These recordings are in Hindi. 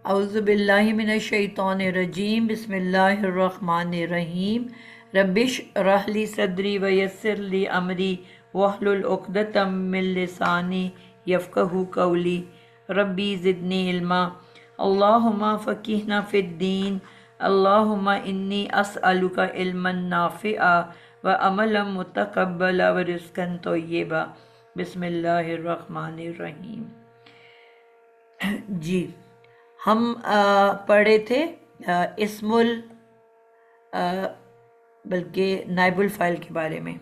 औज़ुबिल्लाहि मिनश्शैतानिर्रजीम बिस्मिल्लाहिर्रहमानिर्रहीम रब्बिश रहली सदरी व यस्सिर ली अमरी वहलुल उक़दतम मिन लिसानी यफ़क़हू क़ौली रब्बी ज़िदनी इल्मा अल्लाहुम्मा फ़क़िहना फ़िद्दीन अल्लाहुम्मा इन्नी अस्अलुका इल्मन नाफ़िआ व अमलन मुतक़ब्बला व रिज़्क़न तय्यबा बिस्मिल्लाहिर्रहमानिर्रहीम। जी, हम पढ़े थे इस्मुल बल्कि नाइबुल फ़ाइल के बारे में।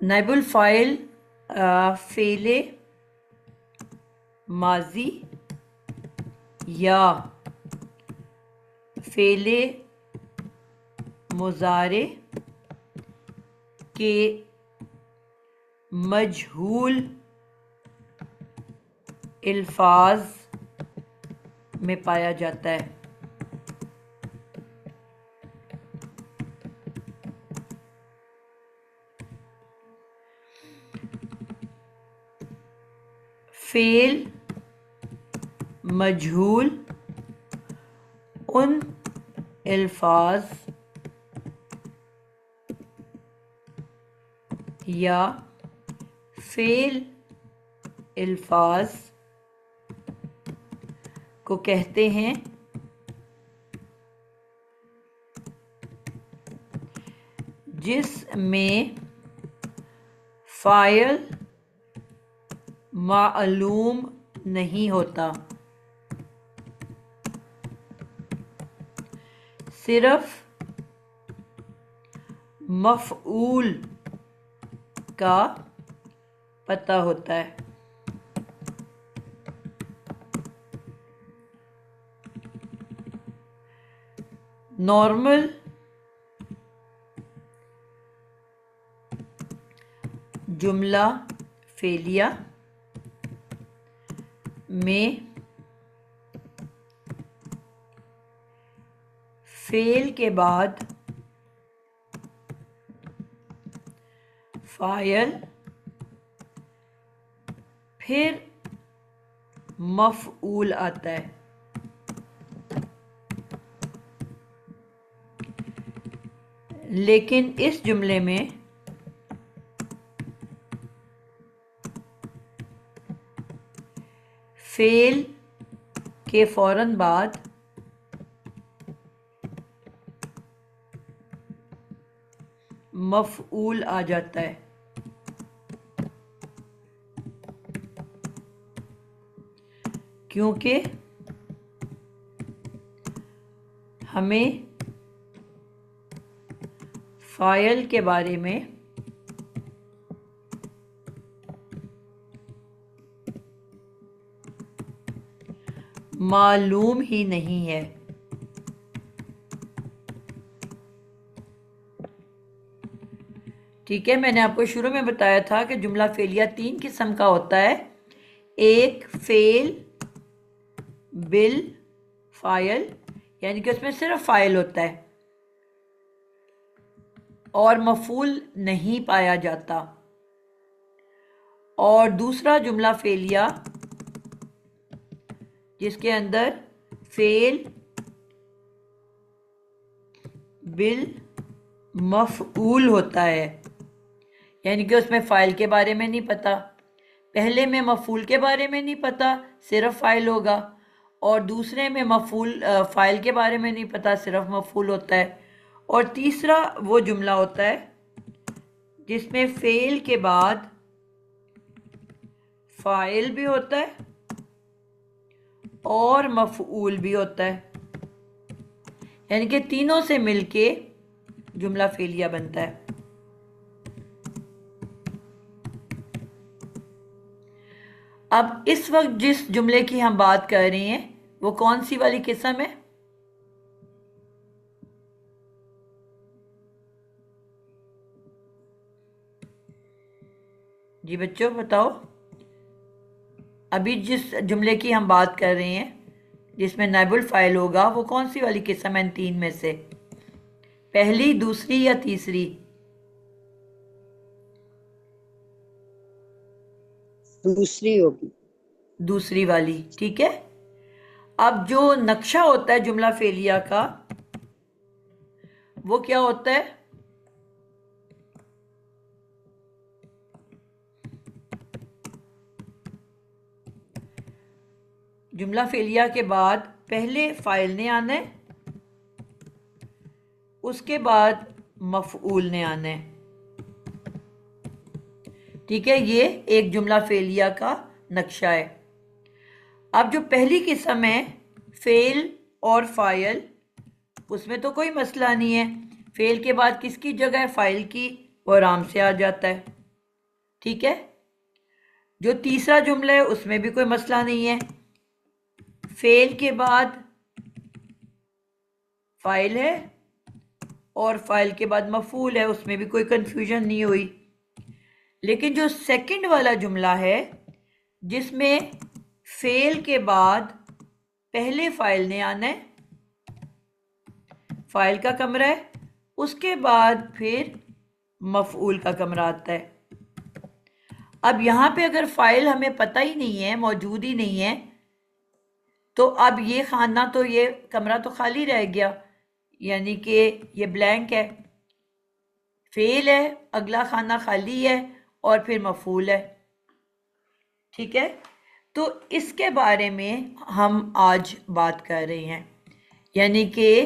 नाइबुल फ़ाइल फ़ेले माजी या फ़ेले मुज़ारे के मजहूल अल्फाज में पाया जाता है। फ़ेल मजहूल उन अल्फाज या फ़ेल अल्फाज को कहते हैं जिसमें फ़ाइल मालूम नहीं होता, सिर्फ मफ़ऊल का पता होता है। नॉर्मल जुमला फ़ेलिया में फ़ेल के बाद फ़ाइल फिर मफ़ऊल आता है। लेकिन इस जुमले में फ़ेल के फ़ौरन बाद मफ़ऊल आ जाता है, क्योंकि हमें फ़ाइल के बारे में मालूम ही नहीं है। ठीक है, मैंने आपको शुरू में बताया था कि जुमला फ़ेलिया 3 किस्म का होता है। एक फ़ेल बिल फ़ाइल, यानी कि उसमें सिर्फ फ़ाइल होता है और मफ़ऊल नहीं पाया जाता। और दूसरा जुमला फ़ेलिया जिसके अंदर फ़ेल बिल मफ़ऊल होता है, यानी कि उसमें फ़ाइल के बारे में नहीं पता, पहले में मफ़ऊल के बारे में नहीं पता, सिर्फ फ़ाइल होगा, और दूसरे में मफ़ऊल फ़ाइल के बारे में नहीं पता, सिर्फ मफ़ऊल होता है। और तीसरा वो जुमला होता है जिसमें फ़ेल के बाद फ़ाइल भी होता है और मफ़ऊल भी होता है, यानी कि तीनों से मिलके जुमला फ़ेलिया बनता है। अब इस वक्त जिस जुमले की हम बात कर रहे हैं वो कौन सी वाली किस्म है? जी बच्चों बताओ, अभी जिस जुमले की हम बात कर रहे हैं जिसमें नाइबुल फाइल होगा वो कौन सी वाली किस्म है इन तीन में से? पहली, दूसरी या तीसरी? दूसरी होगी। दूसरी वाली, ठीक है। अब जो नक्शा होता है जुमला फेलिया का वो क्या होता है? जुमला फेलिया के बाद पहले फाइल ने आना है, उसके बाद मफऊल ने आना है। ठीक है, ये एक जुमला फेलिया का नक्शा है। अब जो पहली किस्म है फेल और फाइल, उसमें तो कोई मसला नहीं है। फेल के बाद किसकी जगह है? फाइल की, वो आराम से आ जाता है। ठीक है। जो तीसरा जुमला है उसमें भी कोई मसला नहीं है। फेल के बाद फाइल है और फाइल के बाद मफूल है, उसमें भी कोई कंफ्यूजन नहीं हुई। लेकिन जो सेकंड वाला जुमला है जिसमें फेल के बाद पहले फाइल ने आना है, फाइल का कमरा है, उसके बाद फिर मफऊल का कमरा आता है। अब यहां पे अगर फाइल हमें पता ही नहीं है, मौजूद ही नहीं है, तो अब ये खाना तो ये कमरा तो खाली रह गया, यानी कि ये ब्लैंक है। फेल है, अगला खाना खाली है और फिर मफूल है। ठीक है, तो इसके बारे में हम आज बात कर रहे हैं। यानी कि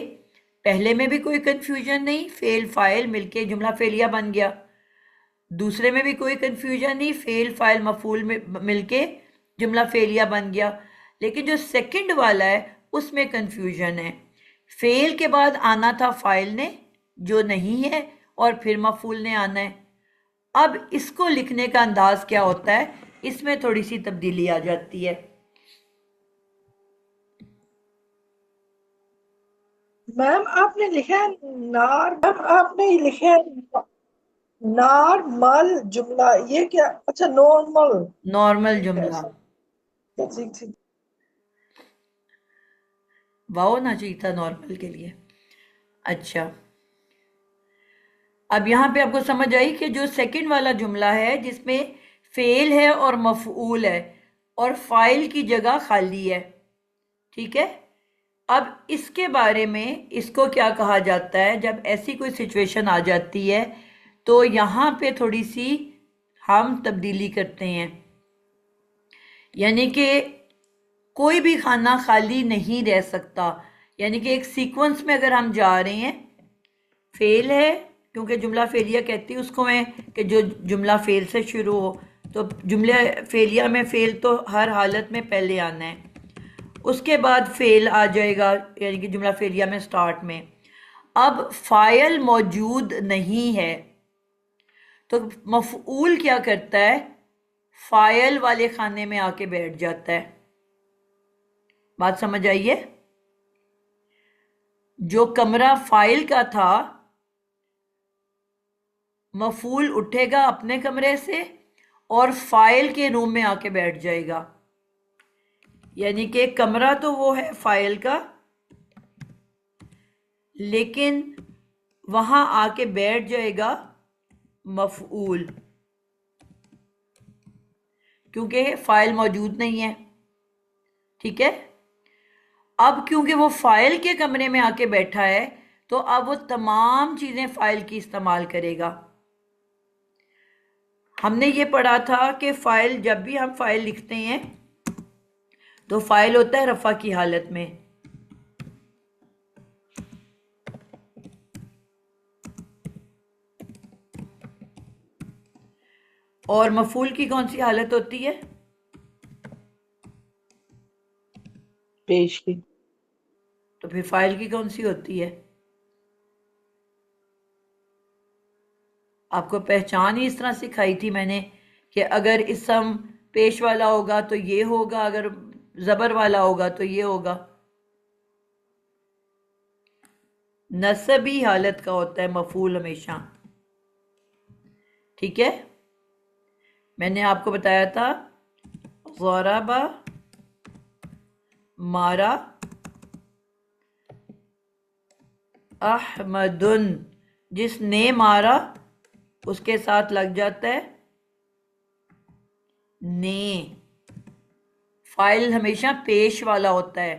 पहले में भी कोई कंफ्यूजन नहीं, फेल फाइल मिलके जुमला फेलिया बन गया। दूसरे में भी कोई कंफ्यूजन नहीं, फेल फाइल मफूल में मिलके जुमला फेलिया बन गया। लेकिन जो सेकंड वाला है उसमें कंफ्यूजन है। फेल के बाद आना था फाइल ने, जो नहीं है, और फिर मफूल ने आना है। अब इसको लिखने का अंदाज क्या होता है, इसमें थोड़ी सी तब्दीली आ जाती है। मैम आपने लिखा है नार, मैम आपने लिखा है नॉर्मल जुमला, ये क्या? अच्छा नॉर्मल, नॉर्मल ठीक है जुमला, सर। ठीक ठीक। वाह होना चाहिए था नॉर्मल के लिए। अच्छा, अब यहां पे आपको समझ आई कि जो सेकंड वाला जुमला है जिसमें फेल है और मफऊल है और फाइल की जगह खाली है। ठीक है, अब इसके बारे में इसको क्या कहा जाता है? जब ऐसी कोई सिचुएशन आ जाती है तो यहां पे थोड़ी सी हम तब्दीली करते हैं। यानी कि कोई भी खाना खाली नहीं रह सकता। यानी कि एक सीक्वेंस में अगर हम जा रहे हैं, फेल है, क्योंकि जुमला फेलिया कहती है उसको है कि जो जुमला फेल से शुरू हो, तो जुमला फेलिया में फेल तो हर हालत में पहले आना है, उसके बाद फेल आ जाएगा, यानी कि जुमला फेलिया में स्टार्ट में। अब फाइल मौजूद नहीं है तो मफऊल क्या करता है? फाइल वाले खाने में आके बैठ जाता है। बात समझ आई है? जो कमरा फाइल का था, मफूल उठेगा अपने कमरे से और फाइल के रूम में आके बैठ जाएगा। यानी कि कमरा तो वो है फाइल का, लेकिन वहां आके बैठ जाएगा मफऊल, क्योंकि फाइल मौजूद नहीं है। ठीक है, अब क्योंकि वो फाइल के कमरे में आके बैठा है तो अब वो तमाम चीजें फाइल की इस्तेमाल करेगा। हमने ये पढ़ा था कि फाइल, जब भी हम फाइल लिखते हैं तो फाइल होता है रफा की हालत में, और मफूल की कौन सी हालत होती है? पेश की। तो फिर फाइल की कौन सी होती है? आपको पहचान ही इस तरह सिखाई थी मैंने कि अगर इसम पेश वाला होगा तो ये होगा, अगर जबर वाला होगा तो ये होगा। नसबी हालत का होता है मफूल हमेशा। ठीक है, मैंने आपको बताया था ज़राबा मारा, अहमदुन जिसने मारा उसके साथ लग जाता है ने। फाइल हमेशा पेश वाला होता है।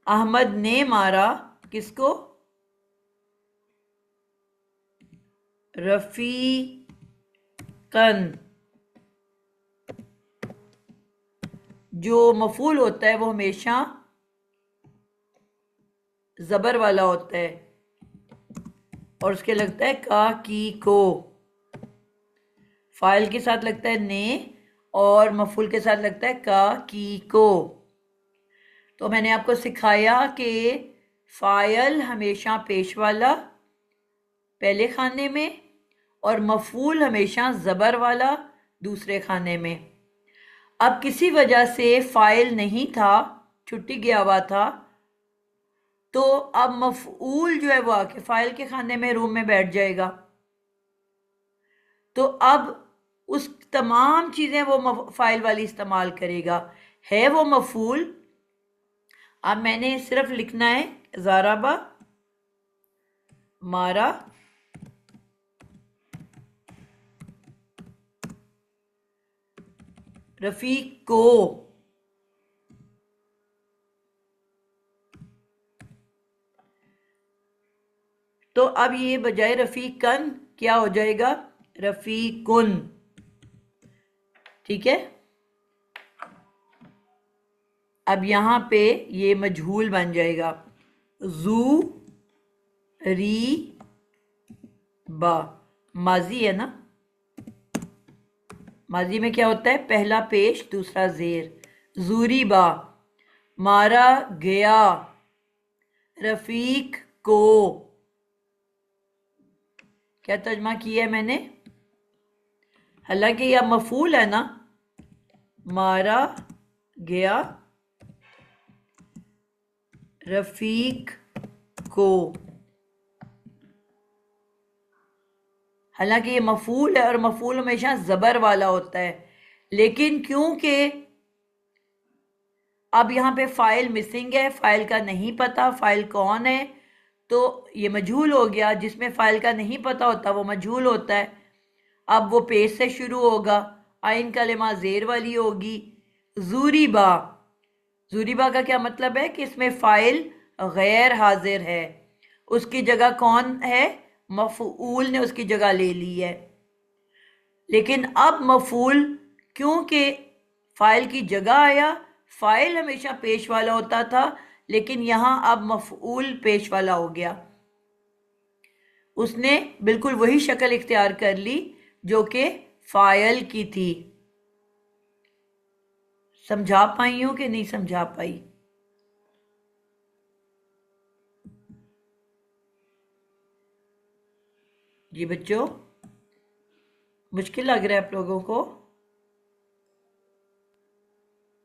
अहमद ने मारा किसको? रफीकन। जो मफूल होता है वो हमेशा जबर वाला होता है और उसके लगता है का की को। फाइल के साथ लगता है ने और मफूल के साथ लगता है का की को। तो मैंने आपको सिखाया कि फाइल हमेशा पेश वाला पहले खाने में और मफूल हमेशा ज़बर वाला दूसरे खाने में। अब किसी वजह से फाइल नहीं था, छुट्टी गया हुआ था, तो अब मफूल जो है वो आके फाइल के खाने में रूम में बैठ जाएगा। तो अब उस तमाम चीज़ें वो फाइल वाली इस्तेमाल करेगा, है वो मफूल। अब मैंने सिर्फ लिखना है ज़राबा मारा रफीक को। तो अब ये बजाय रफीकन क्या हो जाएगा? रफीकुन। ठीक है। अब यहां पे ये मजहूल बन जाएगा जू री बा। माजी है ना, माजी में क्या होता है? पहला पेश दूसरा जेर। जूरी बा मारा गया रफीक को। क्या तर्जमा किया है मैंने? हालांकि यह मफूल है ना, मारा गया रफीक को। हालांकि ये मफूल है और मफूल हमेशा जबर वाला होता है, लेकिन क्योंकि अब यहाँ पे फाइल मिसिंग है, फाइल का नहीं पता फाइल कौन है, तो ये मजहूल हो गया। जिसमें फाइल का नहीं पता होता वो मजहूल होता है। अब वो पेश से शुरू होगा, आइन कलिमा जेर वाली होगी। जूरीबा, जूरीबा का क्या मतलब है? कि इसमें फाइल गैर हाजिर है, उसकी जगह कौन है? मफूल ने उसकी जगह ले ली है। लेकिन अब मफूल क्योंकि फाइल की जगह आया, फाइल हमेशा पेश वाला होता था, लेकिन यहां अब मफूल पेश वाला हो गया। उसने बिल्कुल वही शक्ल इख्तियार कर ली जो कि फाइल की थी। समझा पाई हूं कि नहीं समझा पाई? जी बच्चों, मुश्किल लग रहा है आप लोगों को?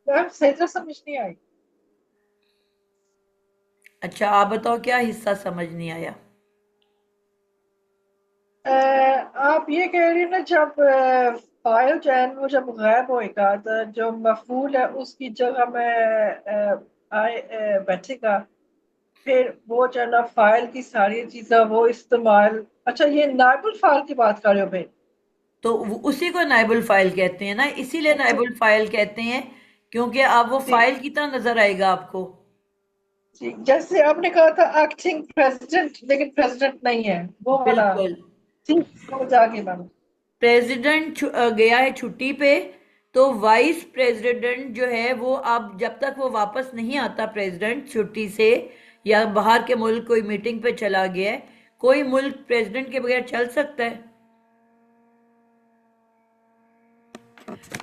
मैम सही तरह समझ नहीं आई। अच्छा, आप बताओ क्या हिस्सा समझ नहीं आया? आप ये कह रही हो ना, जब फाइल जो है वो जब गायब होएगा तो जो मफूल है उसकी जगह में बैठेगा, फिर वो जो है ना फाइल की सारी चीजें वो इस्तेमाल। अच्छा, ये नाइबुल फाइल की बात कर रहे हो भाई? तो उसी को नाइबुल फाइल कहते हैं ना, इसीलिए अच्छा, नाइबुल फाइल कहते हैं क्योंकि अब वो जी फाइल की तरह नजर आएगा आपको। जी, जैसे आपने कहा था एक्टिंग प्रेसिडेंट, लेकिन प्रेसिडेंट नहीं है वो वाला। बिल्कुल। ठीक, समझ आ गई मैम। प्रेसिडेंट गया है छुट्टी पे, तो वाइस प्रेसिडेंट जो है वो अब जब तक वो वापस नहीं आता प्रेसिडेंट छुट्टी से, या बाहर के मुल्क कोई मीटिंग पे चला गया है, कोई मुल्क प्रेसिडेंट के बगैर चल सकता है?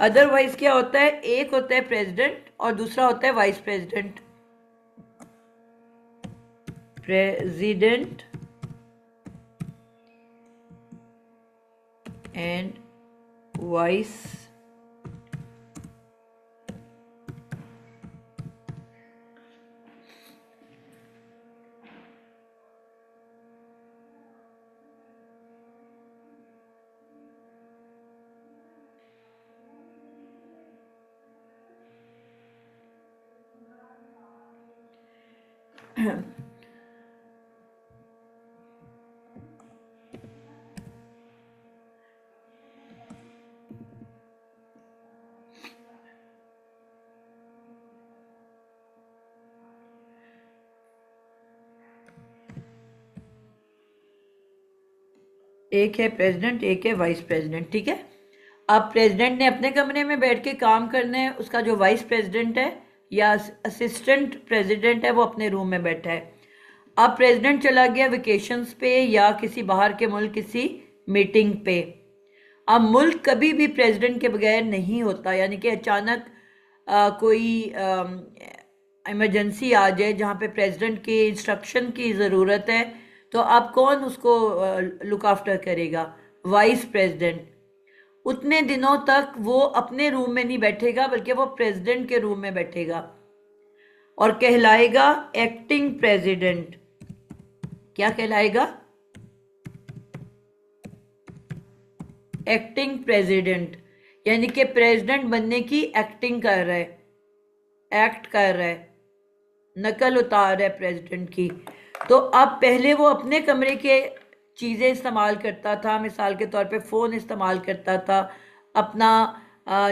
अदरवाइज क्या होता है? एक होता है प्रेसिडेंट और दूसरा होता है vice president. President and vice एक है प्रेसिडेंट, एक है वाइस प्रेसिडेंट, ठीक है। अब प्रेसिडेंट ने अपने कमरे में बैठ के काम करना है, उसका जो वाइस प्रेसिडेंट है या असिस्टेंट प्रेसिडेंट है वो अपने रूम में बैठा है। अब प्रेसिडेंट चला गया वेकेशंस पे या किसी बाहर के मुल्क किसी मीटिंग पे। अब मुल्क कभी भी प्रेसिडेंट के बगैर नहीं होता, यानी कि अचानक कोई इमरजेंसी आ जाए जहाँ पे प्रेसिडेंट की इंस्ट्रक्शन की ज़रूरत है, तो अब कौन उसको लुक आफ्टर करेगा? Vice president. उतने दिनों तक वो अपने रूम में नहीं बैठेगा बल्कि वो प्रेसिडेंट के रूम में बैठेगा और कहलाएगा एक्टिंग प्रेसिडेंट। क्या कहलाएगा? एक्टिंग प्रेसिडेंट, यानी कि प्रेसिडेंट बनने की एक्टिंग कर रहा है, एक्ट कर रहा है, नकल उतार रहा है प्रेसिडेंट की। तो अब पहले वो अपने कमरे के चीज़ें इस्तेमाल करता था, मिसाल के तौर पे फ़ोन इस्तेमाल करता था, अपना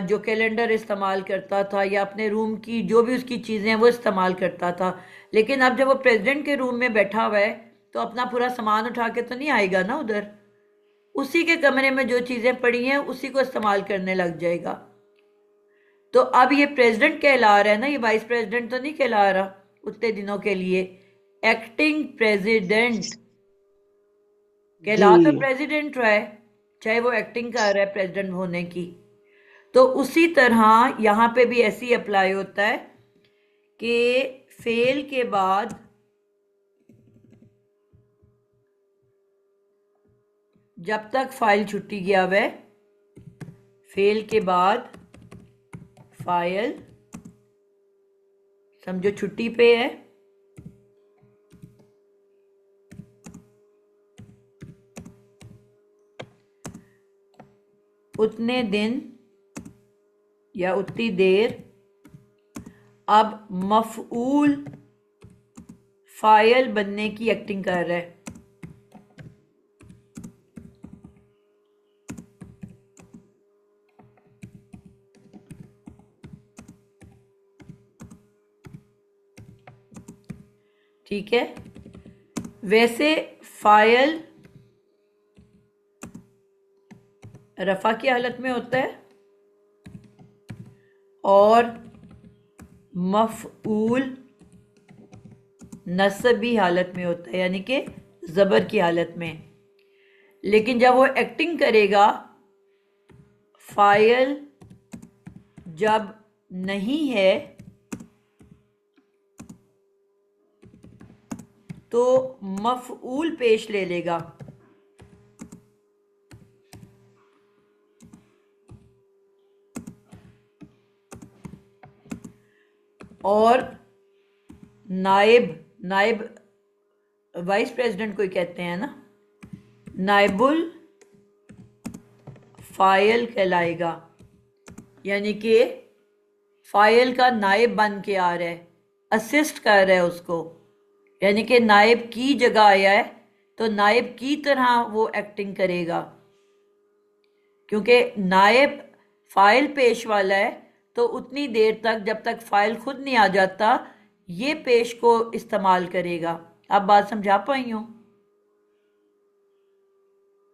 जो कैलेंडर इस्तेमाल करता था, या अपने रूम की जो भी उसकी चीज़ें हैं वो इस्तेमाल करता था। लेकिन अब जब वो प्रेसिडेंट के रूम में बैठा हुआ है तो अपना पूरा सामान उठा के तो नहीं आएगा ना उधर, उसी के कमरे में जो चीज़ें पड़ी हैं उसी को इस्तेमाल करने लग जाएगा। तो अब ये प्रेसिडेंट कहला रहा है ना, ये वाइस प्रेसिडेंट तो नहीं कहला रहा उतने दिनों के लिए। एक्टिंग प्रेसिडेंट कहला तो जी प्रेसिडेंट रहा है, चाहे वो एक्टिंग कर रहा है प्रेसिडेंट होने की। तो उसी तरह यहाँ पे भी ऐसे ही अप्लाई होता है कि फेल के बाद जब तक फाइल छुट्टी गया हुआ है, फेल के बाद फाइल समझो छुट्टी पे है, उतने दिन या उतनी देर अब मफऊल फाइल बनने की एक्टिंग कर रहा है। ठीक है। वैसे फाइल रफा की हालत में होता है और मफऊल नस्बी हालत में होता है, यानी कि ज़बर की हालत में। लेकिन जब वो एक्टिंग करेगा, फाइल जब नहीं है तो मफऊल पेश ले लेगा। और नाइब, नाइब वाइस प्रेसिडेंट को ही कहते हैं ना, नाइबुल फाइल कहलाएगा, यानी कि फाइल का नाइब बन के आ रहा है, असिस्ट कर रहा है उसको, यानी कि नाइब की जगह आया है तो नाइब की तरह वो एक्टिंग करेगा। क्योंकि नाइब फाइल पेश वाला है तो उतनी देर तक जब तक फाइल खुद नहीं आ जाता ये पेश को इस्तेमाल करेगा। आप बात समझा पाई हो?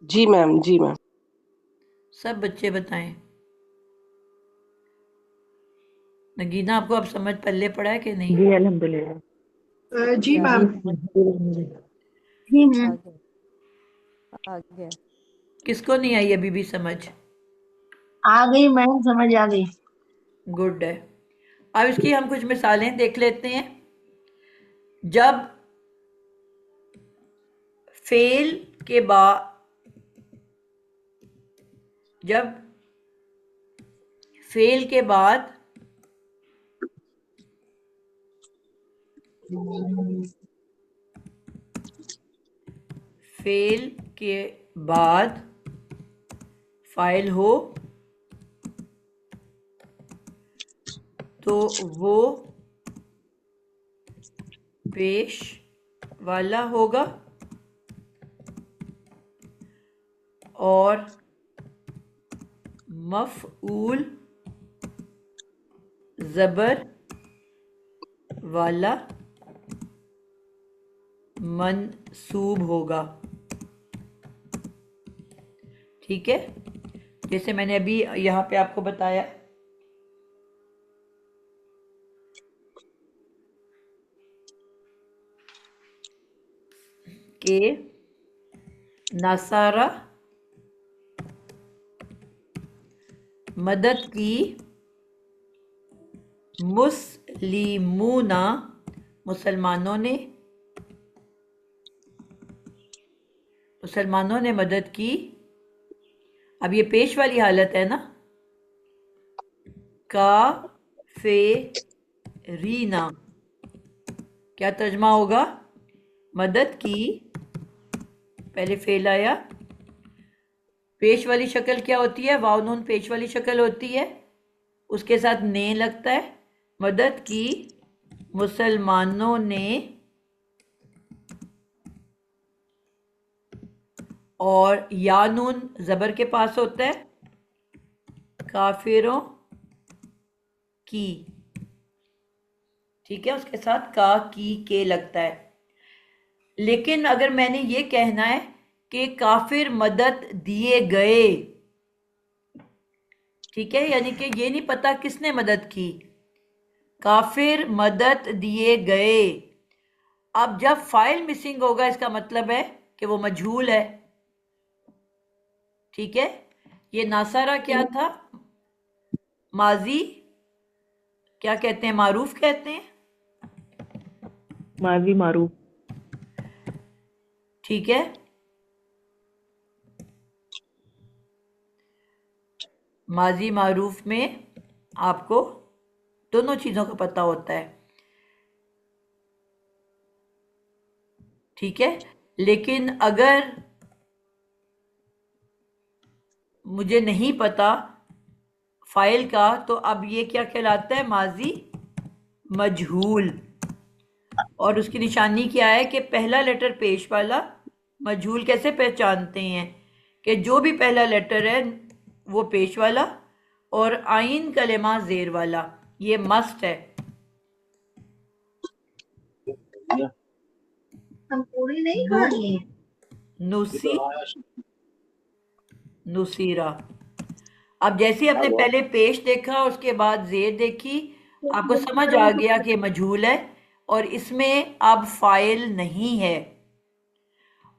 जी मैम, जी मैम। सब बच्चे बताएं। नगीना, आपको अब समझ पल्ले पड़ा है कि नहीं? जी अल्हम्दुलिल्लाह। जी मैम। जी मैम। आ गया। किसको नहीं आई अभी भी समझ? आ गई मैम, समझ आ गई। गुड है। अब इसकी हम कुछ मिसालें देख लेते हैं। जब फेल के बाद जब फेल के बाद फेल के बाद फाइल हो तो वो पेश वाला होगा और मफऊल ज़बर वाला मंसूब होगा। ठीक है, जैसे मैंने अभी यहाँ पे आपको बताया। कि नासारा मदद की मुस्लिमूना मुसलमानों ने मदद की। अब ये पेश वाली हालत है ना, काफिरीना, क्या तर्जमा होगा? मदद की, पहले फेल आया। पेश वाली शक्ल क्या होती है? वाव नून पेश वाली शक्ल होती है, उसके साथ ने लगता है। मदद की मुसलमानों ने, और या नून ज़बर के पास होता है, काफिरों की। ठीक है, उसके साथ का की के लगता है। लेकिन अगर मैंने ये कहना है कि काफिर मदद दिए गए, ठीक है, यानी कि ये नहीं पता किसने मदद की, काफिर मदद दिए गए। अब जब फाइल मिसिंग होगा इसका मतलब है कि वो मजहूल है। ठीक है, ये नासारा क्या था? माजी क्या कहते हैं? मारूफ कहते हैं। माजी मारूफ। ठीक है, माजी मारूफ में आपको दोनों चीज़ों का पता होता है। ठीक है, लेकिन अगर मुझे नहीं पता फाइल का, तो अब ये क्या कहलाता है? माजी मजहूल। और उसकी निशानी क्या है कि पहला लेटर पेश वाला। मजहूल कैसे पहचानते हैं? कि जो भी पहला लेटर है वो पेश वाला और आइन कलेमा जेर वाला, ये मस्ट है। हम पूरी नहीं खानी। नुसी नुसीरा। अब जैसे ही आपने पहले पेश देखा, उसके बाद जेर देखी, आपको समझ आ गया कि मजहूल है और इसमें अब फाइल नहीं है।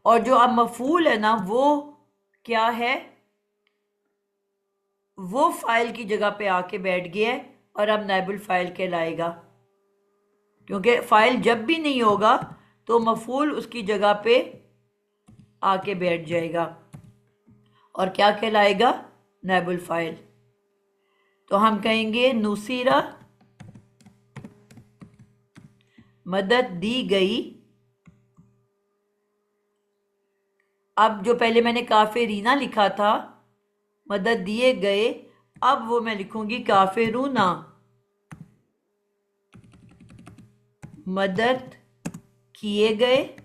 और जो अब मफूल है ना, वो क्या है? वो फाइल की जगह पे आके बैठ गया है और अब नाइबुल फाइल कहलाएगा। क्योंकि फाइल जब भी नहीं होगा तो मफूल उसकी जगह पे आके बैठ जाएगा और क्या कहलाएगा? नाइबुल फाइल। तो हम कहेंगे नुसीरा मदद दी गई। अब जो पहले मैंने काफिरीना लिखा था, मदद दिए गए, अब वो मैं लिखूंगी काफिरूना, मदद किए गए।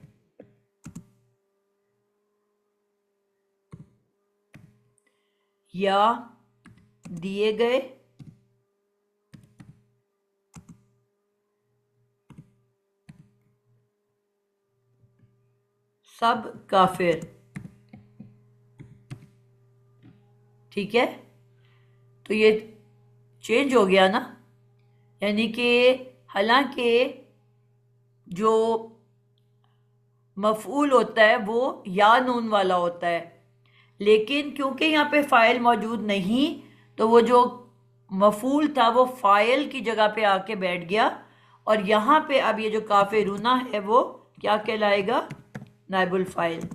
या दिए गए। सब काफिर। ठीक है, तो ये चेंज हो गया ना, यानी कि हालांकि जो मफऊल होता है वो या नून वाला होता है, लेकिन क्योंकि यहाँ पे फाइल मौजूद नहीं, तो वो जो मफूल था वो फाइल की जगह पे आके बैठ गया और यहाँ पे अब ये जो काफिरूना है वो क्या कहलाएगा? नाइबुल फाइल।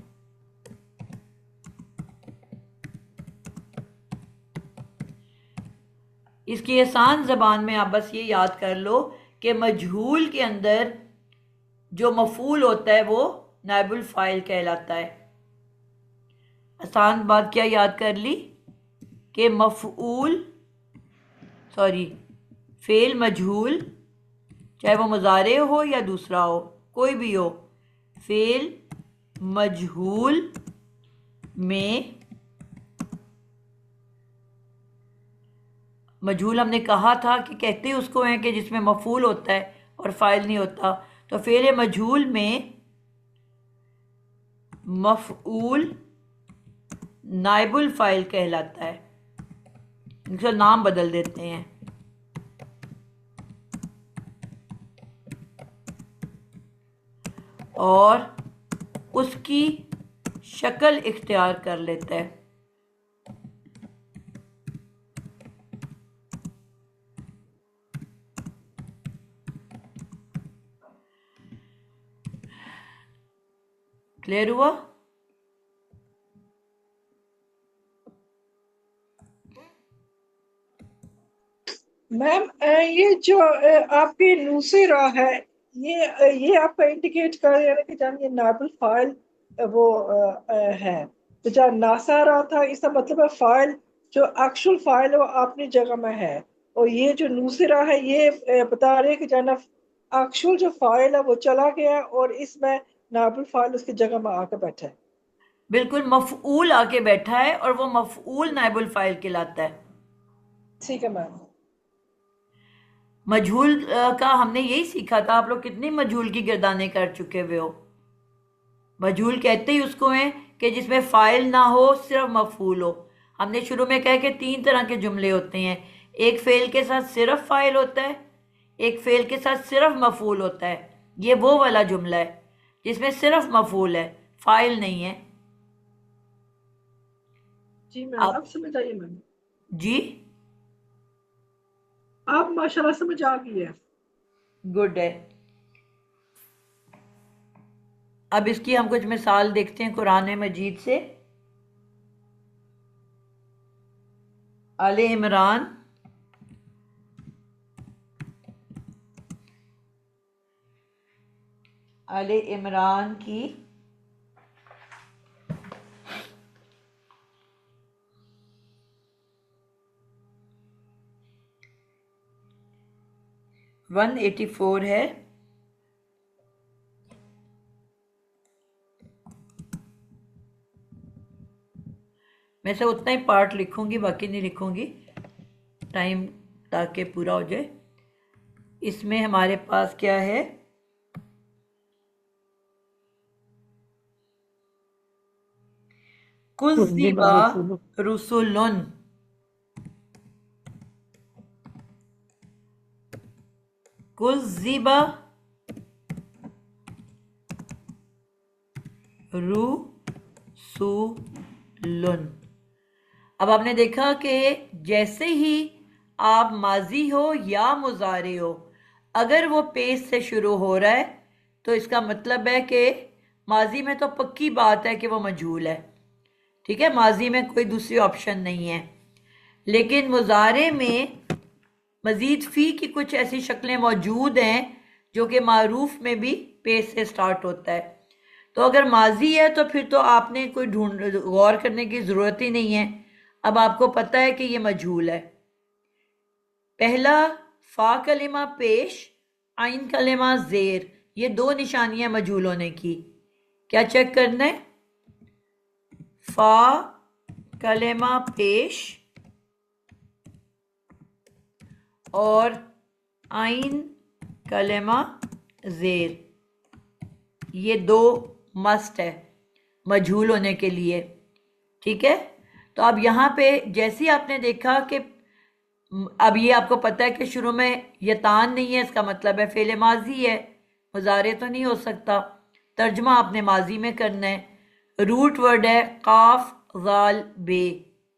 इसकी आसान ज़बान में आप बस ये याद कर लो कि मजहूल के अंदर जो मफूल होता है वो नाइबुल फाइल कहलाता है। आसान बात क्या याद कर ली कि फेल मजहूल, चाहे वो मुजारे हो या दूसरा हो, कोई भी हो, फेल मजहूल में, मजहूल हमने कहा था कि कहते ही उसको हैं कि जिसमें मफूल होता है और फाइल नहीं होता, तो फेल मजहूल में मफऊल नाइबुल फाइल कहलाता है। इनका नाम बदल देते हैं। और उसकी शक्ल इख्तियार कर लेता है। क्लियर हुआ? मैम ये जो आपकी नुसीरा है, ये आपका इंडिकेट कर रहा है कि जब ये नाबुल फाइल वो है, तो जब नासा रहा था इसका मतलब है फाइल जो एक्चुअल फाइल है वो अपनी जगह में है, और ये जो नुसीरा है ये बता रहे कि जब एक्चुअल जो फाइल है वो चला गया और इसमें नाबुल फाइल उसकी जगह में आकर बैठा है। बिल्कुल, मफऊल आके बैठा है और वो मफऊल नाइबुल फाइल कहलाता है। ठीक है मैम। मजहूल का हमने यही सीखा था। आप लोग कितनी मजहूल की गिरदाने कर चुके हुए हो। मजहूल कहते ही उसको हैं कि जिसमें फाइल ना हो, सिर्फ मफूल हो। हमने शुरू में कहा कि 3 तरह के जुमले होते हैं। एक फेल के साथ सिर्फ फाइल होता है, एक फेल के साथ सिर्फ मफूल होता है। ये वो वाला जुमला है जिसमें सिर्फ मफूल है, फाइल नहीं है। जी मैम, आप अब समझ आइए मैम, जी, आप माशाल्लाह समझ आ गई है। गुड है। अब इसकी हम कुछ मिसाल देखते हैं कुरान मजीद से। आले इमरान आले इमरान की 184 है। मैं से उतना ही पार्ट लिखूंगी, बाकी नहीं लिखूंगी, टाइम ताकि पूरा हो जाए। इसमें हमारे पास क्या है, कुज़्ज़िबा रुसुलुन, कुज़्ज़िबा रुसुलुन। अब आपने देखा कि जैसे ही आप माजी हो या मुजारे हो, अगर वो पेश से शुरू हो रहा है तो इसका मतलब है कि माजी में तो पक्की बात है कि वो मजहूल है। ठीक है, माजी में कोई दूसरी ऑप्शन नहीं है। लेकिन मुजारे में मजीद फ़ी की कुछ ऐसी शक्लें मौजूद हैं जो कि मारूफ में भी पेश से स्टार्ट होता है। तो अगर माजी है तो फिर तो आपने कोई गौर करने की ज़रूरत ही नहीं है। अब आपको पता है कि ये मजहूल है। पहला फ़ा कलिमा पेश, आइन कलिमा ज़ेर, ये 2 निशानियां मजहूल होने की। क्या चेक करना है? फ़ा कलिमा पेश और आइन कलिमा ज़ेर, ये 2 मस्ट है मजहूल होने के लिए। ठीक है, तो अब यहाँ पे जैसे ही आपने देखा कि अब ये आपको पता है कि शुरू में यतान नहीं है, इसका मतलब है फेले माजी है, मुजारे तो नहीं हो सकता। तर्जमा आपने माजी में करना है। रूट वर्ड है काफ ज़ाल बे,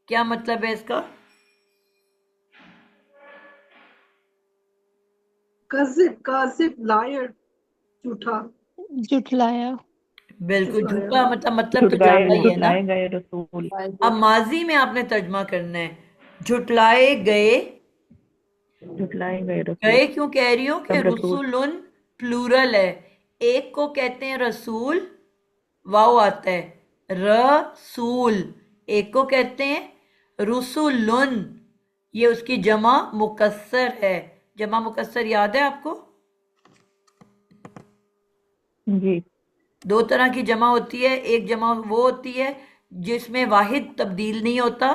क्या मतलब है इसका? काजिब, काजिब, लायर, झूठा, जुटलाया। बिल्कुल, झुटलाया। झूठा मतलब तो जाता ही है ना। झुटलाए गए रसूल। अब माजी में आपने तर्जमा करना है, झुटलाए गए। झुटलाए गए रसूल। गए क्यों कह रही हूँ कि सब रसूल। रसूलुन प्लूरल है, एक को कहते हैं रसूल, वाव आता है, रसूल, एक को कहते हैं रुसुलुन, ये उसकी जमा मुकस्सर है। जमा मुकस्सर याद है आपको? जी। दो तरह की जमा होती है। एक जमा वो होती है जिसमें वाहिद तब्दील नहीं होता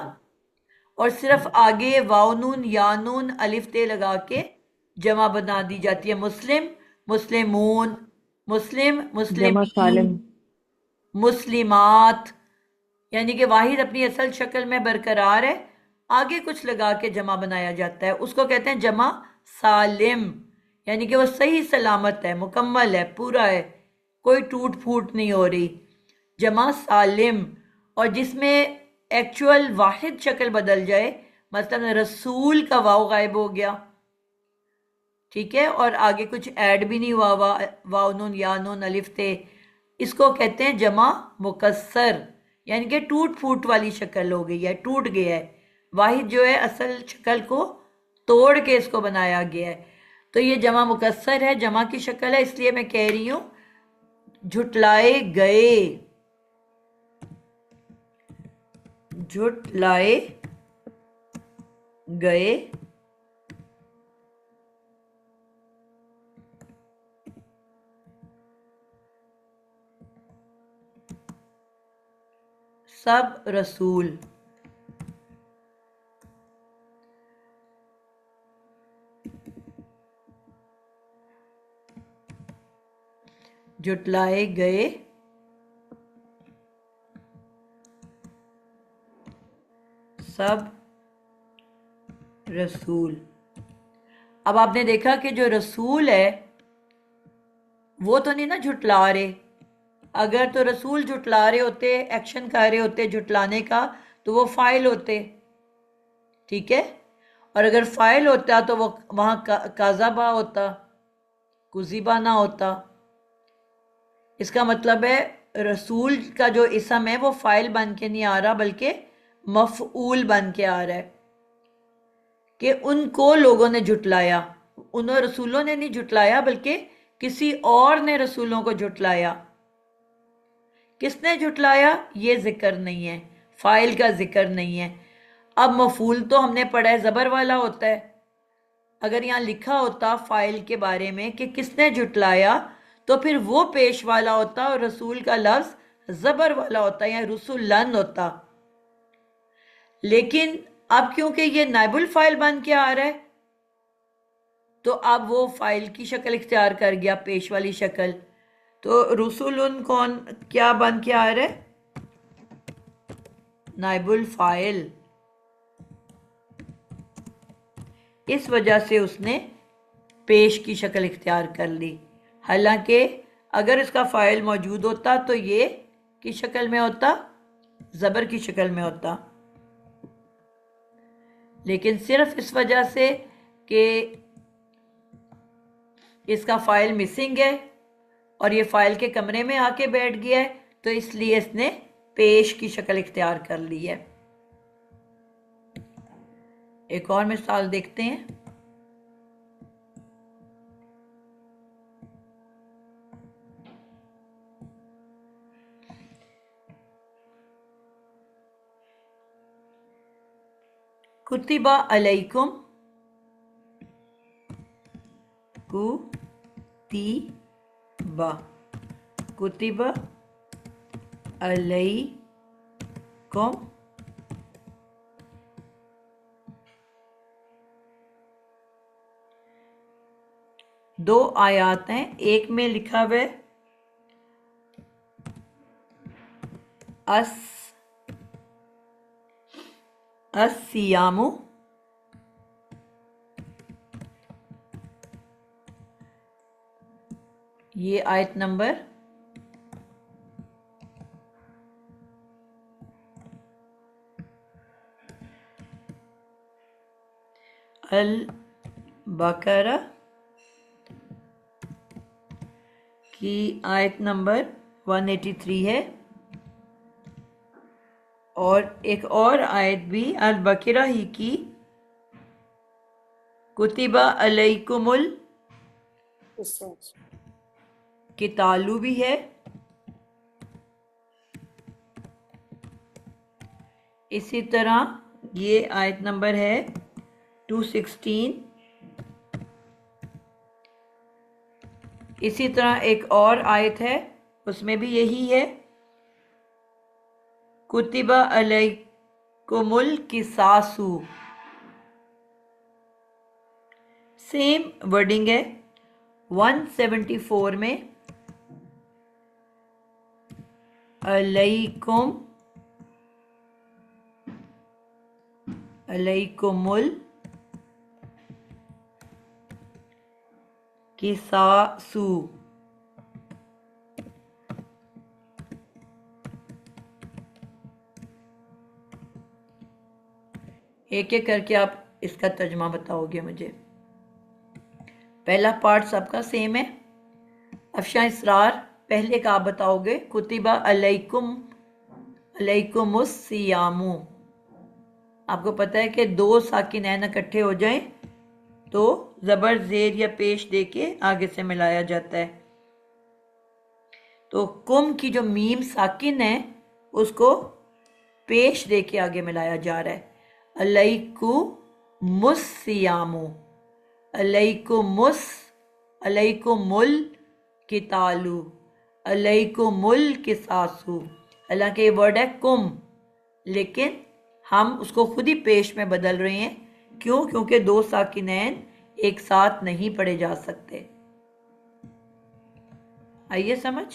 और सिर्फ आगे वाव नून या नून अलिफ ते लगा के जमा बना दी जाती है। मुस्लिम, मुस्लिमून, मुस्लिम, जमा मुस्लिमीन, सालिम। मुस्लिमात, यानी कि वाहिद अपनी असल शक्ल में बरकरार है, आगे कुछ लगा के जमा बनाया जाता है, उसको कहते हैं जमा सालिम। यानी कि वो सही सलामत है, मुकम्मल है, पूरा है, कोई टूट फूट नहीं हो रही, जमा सालिम। और जिसमें एक्चुअल वाहिद शक्ल बदल जाए, मतलब रसूल का वाव गायब हो गया, ठीक है, और आगे कुछ ऐड भी नहीं हुआ, वाव नून या नून अलिफ थे, इसको कहते हैं जमा मुकस्सर। यानी कि टूट फूट वाली शक्ल हो गई है, टूट गया है, वाहिद जो है असल शक्ल को तोड़ के इसको बनाया गया है, तो ये जमा मुकस्सर है, जमा की शक्ल है, इसलिए मैं कह रही हूं झुटलाए गए, झुटलाए गए, सब रसूल। जुटलाए गए सब रसूल। अब आपने देखा कि जो रसूल है वो तो नहीं ना झुटला रहे, अगर तो रसूल झुटला रहे होते, एक्शन कर रहे होते झुटलाने का, तो वो फाइल होते, ठीक है, और अगर फाइल होता तो वो वहां काजाबा होता, कुजीबा ना होता। इसका मतलब है रसूल का जो इसम है वो फाइल बन के नहीं आ रहा, बल्कि मफऊल बन के आ रहा है, कि उनको लोगों ने झुटलाया, उन रसूलों ने नहीं झुटलाया, बल्कि किसी और ने रसूलों को झुटलाया। किसने झुटलाया ये जिक्र नहीं है, फाइल का जिक्र नहीं है। अब मफूल तो हमने पढ़ा है ज़बर वाला होता है, अगर यहाँ लिखा होता फाइल के बारे में कि किसने झुटलाया, तो फिर वो पेश वाला होता और रसूल का लफ्ज ज़बर वाला होता या रसूलन होता। लेकिन अब क्योंकि ये नाइबुल फाइल बन के आ रहा है, तो अब वो फाइल की शक्ल इख्तियार कर गया, पेश वाली शक्ल। तो रसूलुन कौन क्या बन के आ रहा है? नाइबुल फाइल। इस वजह से उसने पेश की शक्ल इख्तियार कर ली, हालांकि अगर इसका फाइल मौजूद होता तो ये किस शक्ल में होता? ज़बर की शक्ल में होता। लेकिन सिर्फ इस वजह से कि इसका फाइल मिसिंग है और ये फाइल के कमरे में आके बैठ गया है, तो इसलिए इसने पेश की शक्ल इख्तियार कर ली है। एक और मिसाल देखते हैं। कुतिबा अलैकुम, कुतिबा, कुतिबा अलैकुम, दो आयात हैं, एक में लिखा हुआ है अस्सियामु, ये आयत नंबर अल बकरा की आयत नंबर 183 है, और एक और आयत भी अल बकरा ही की कुतिबा अलैकुमुल कितालू भी है। इसी तरह ये आयत नंबर है 216, इसी तरह एक और आयत है, उसमें भी यही है, कुतिबा अलैकुमुल किसासु, सेम वर्डिंग है। 174 में अलैकुम अलैकुमुल किसासु। एक एक करके आप इसका तर्जमा बताओगे मुझे। पहला पार्ट सबका सेम है। अफशा इसरार, पहले का आप बताओगे, कुतिबा अलैकुमुस सियामु। आपको पता है कि दो साकिनैन इकट्ठे हो जाएं तो जबर जेर या पेश दे के आगे से मिलाया जाता है। तो कुम की जो मीम साकिन है उसको पेश दे के आगे मिलाया जा रहा है। अलैकुमुस सियामु, अलैकुमुल कितालु, अलैकुमुल किसासु। हालांकि ये वर्ड है कुम, लेकिन हम उसको खुद ही पेश में बदल रहे हैं। क्यों? क्योंकि दो साकिनैन एक साथ नहीं पढ़े जा सकते। आइए समझ।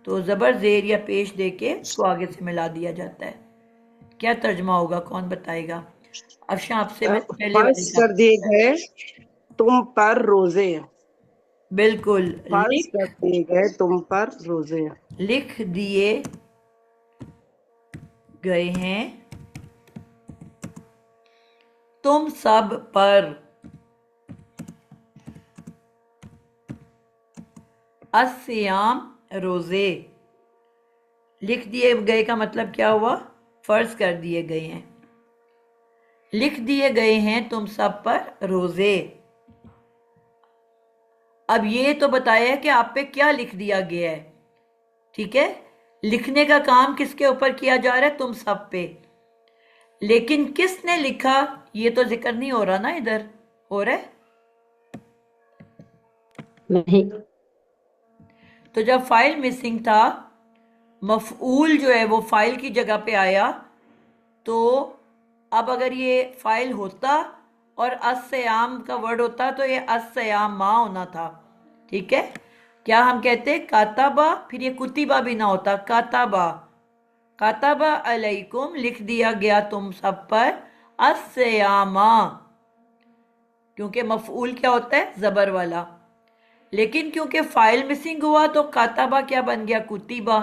तो जबर जेर या पेश देके उसको आगे से मिला दिया जाता है। क्या तर्जमा होगा, कौन बताएगा? अफशा आपसे मैं पहले वाली फर्ज कर दिए गए तुम पर रोजे। बिल्कुल, फर्ज कर दिए गए तुम पर रोजे। लिख दिए गए हैं तुम सब पर, अस्सियाम रोजे। लिख दिए गए का मतलब क्या हुआ? फर्ज कर दिए गए हैं। लिख दिए गए हैं तुम सब पर रोजे। अब ये तो बताया है कि आप पे क्या लिख दिया गया है, ठीक है। लिखने का काम किसके ऊपर किया जा रहा है? तुम सब पे। लेकिन किसने लिखा ये तो जिक्र नहीं हो रहा ना, इधर हो रहा है? नहीं। तो जब फाइल मिसिंग था, मफऊल जो है वो फाइल की जगह पे आया, तो अब अगर ये फाइल होता और अस्सयाम का वर्ड होता तो ये अस्सयाम मा होना था, ठीक है। क्या हम कहते काताबा, फिर ये कुतिबा भी ना होता, काताबा। काताबा अलैकुम, लिख दिया गया तुम सब पर, अस्सयामा, क्योंकि मफऊल क्या होता है? जबर वाला। लेकिन क्योंकि फाइल मिसिंग हुआ तो काताबा क्या बन गया? कुतिबा।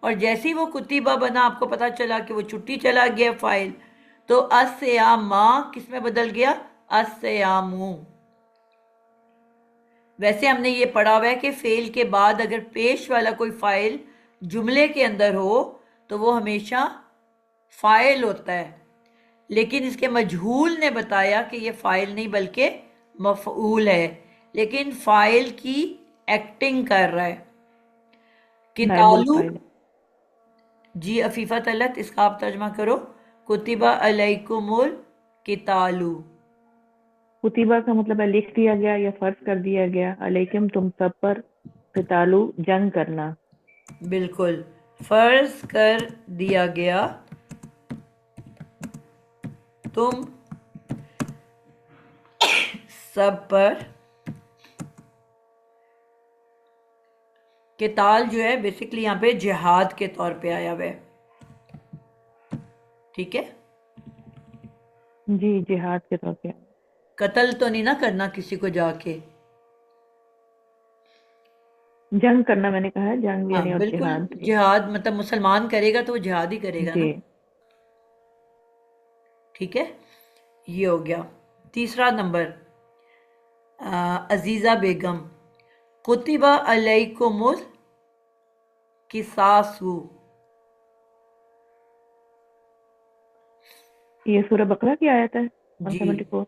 और जैसे ही वो कुतिबा बना, आपको पता चला कि वो छुट्टी चला गया फाइल, तो अस्सयामा किस में बदल गया? अस्सयामु। वैसे हमने ये पढ़ा हुआ है कि फेल के बाद अगर पेश वाला कोई फाइल जुमले के अंदर हो तो वो हमेशा फाइल होता है। लेकिन इसके मजहूल ने बताया कि ये फाइल नहीं बल्कि मफऊल है, लेकिन फाइल की एक्टिंग कर रहा है। नाइबुल कितालू, फाइल। जी अफीफा तलत, इसका आप तर्जमा करो। कुतिबा अलैकुमुल कितालू। कुतिबा का मतलब है लिख दिया गया या फर्ज कर दिया गया। अलैकुम तुम सब पर, कितालू जंग करना। बिल्कुल, फर्ज कर दिया गया तुम सब पर। किताल जो है बेसिकली यहाँ पे जिहाद के तौर पे आया हुआ है, ठीक है। जी, जिहाद के तौर पे। कत्ल तो नहीं ना करना किसी को जाके। जंग करना मैंने कहा है, जंग हाँ यानी और बिल्कुल, जिहाद। जिहाद मतलब मुसलमान करेगा तो वो जिहाद ही करेगा जी। ना, ठीक है। ये हो गया। तीसरा नंबर, अजीजा बेगम, कुतिबा अलैकुमुल किसासु। ये सूरह बकरा की आयत है, जी 174।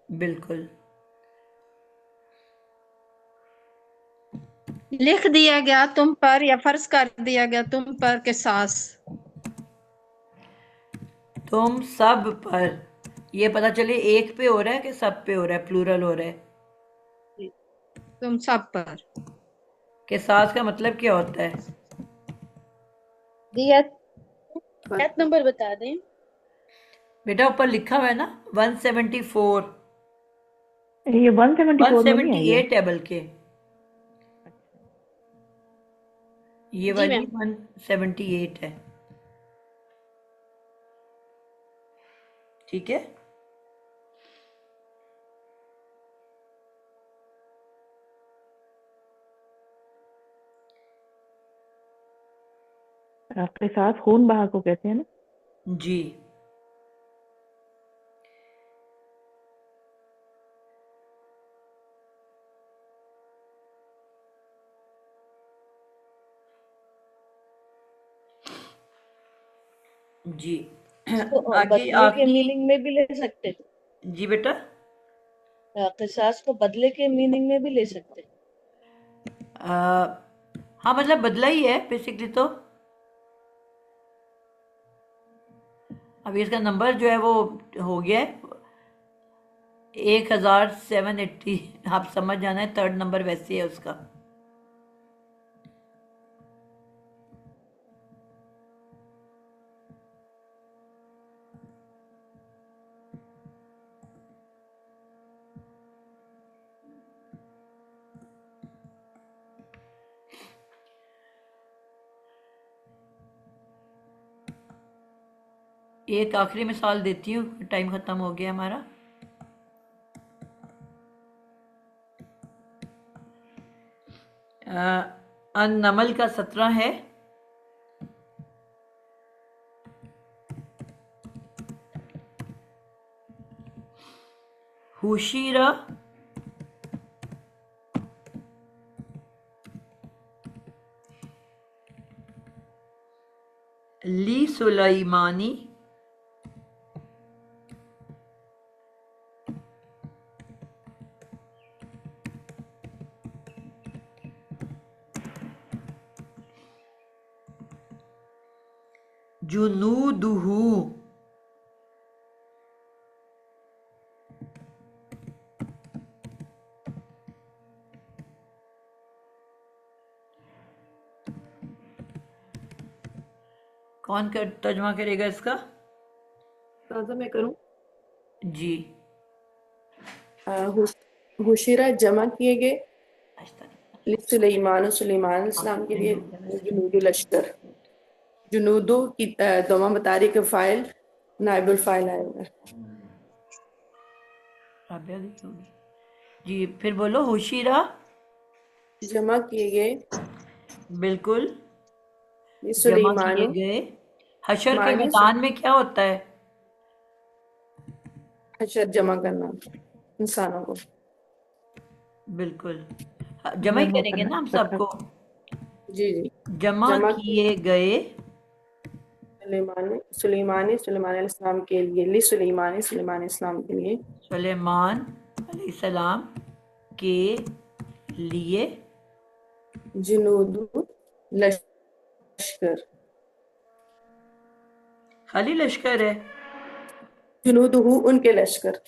बिल्कुल। लिख दिया गया तुम पर या फर्ज कर दिया गया तुम पर किसास। तुम सब पर, ये पता चले एक पे हो रहा है कि सब पे हो रहा है, प्लूरल हो रहा है? तुम सब पर। किसास का मतलब क्या होता है? दियत नंबर बता दें। बेटा ऊपर लिखा हुआ है ना 174, ये 174 में नहीं है ये? 178 है बल्कि ये जी वाली मैम। 178 है। ठीक है। आपके साथ खून बहा को कहते हैं ना? जी। जी इसको आगे बदले के आखिरी। मीनिंग में भी ले सकते। जी बेटा। किसास को बदले के मीनिंग में भी ले सकते। हाँ मतलब बदला ही है बेसिकली। तो अभी इसका नंबर जो है वो हो गया है 1780। आप समझ जाना है, थर्ड नंबर वैसे है उसका। एक आखिरी मिसाल देती हूँ, टाइम खत्म हो गया हमारा। नमल का 17 है। हुशीरा ली सुलाइमानी जुनूदुहु। कौन कर तर्जमा करेगा इसका? ताज़ा मैं करूं? जी। हुशीरा जमा किए गए सुलेमान सुलेमान इस्लाम के लिए जुनूदु लश्कर। जुनूदु की दोमा बता रही कि फाइल नाइबुल फाइल आएगा। राबिया दी होगी। जी फिर बोलो। हुशीरा जमा किए गए बिल्कुल जमा किए सुलेमान गए। हशर के मानी मैदान में क्या होता है? हशर जमा करना इंसानों को। बिल्कुल जमा ही जमा करेंगे करना ना हम इकट्ठा। सबको। जी जी। जमा जमा किए गए सुलेमान सुलेमान इस्लाम के लिए ली सुलेमान इस्लाम के लिए सुलेमान अलैहिस्सलाम के लिए जुनूदु लश्कर। खाली लश्कर है? जुनूदुहु उनके लश्कर।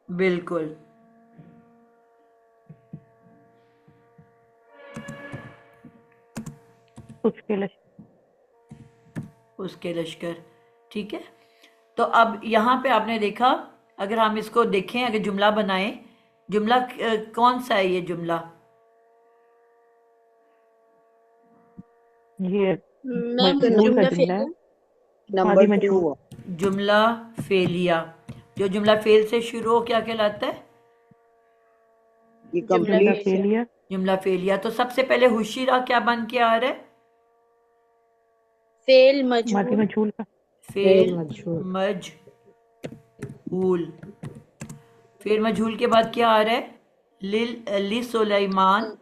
बिल्कुल। उसके लिए उसके लश्कर। ठीक है। तो अब यहाँ पे आपने देखा, अगर हम इसको देखें, अगर जुमला बनाएं, जुमला कौन सा है ये जुमला? ये मैम मजबूर का जुमला जुमला है। फेलिया। मादी नंबर 2 मजबूर। हुआ। जुमला फेलिया। जो जुमला फेल से शुरू हो क्या कहलाता है? ये जुमला जुमला कंप्लीट फेलिया। फेलियर। जुमला फेलिया। तो सबसे पहले हुशीरा क्या बन के आ रहा है? फेल मादी मजहूल। मजबूर का। फेल मजहूल। मजहूल। फेल मजहूल के बाद क्या आ रहा है? ली सुलेमान।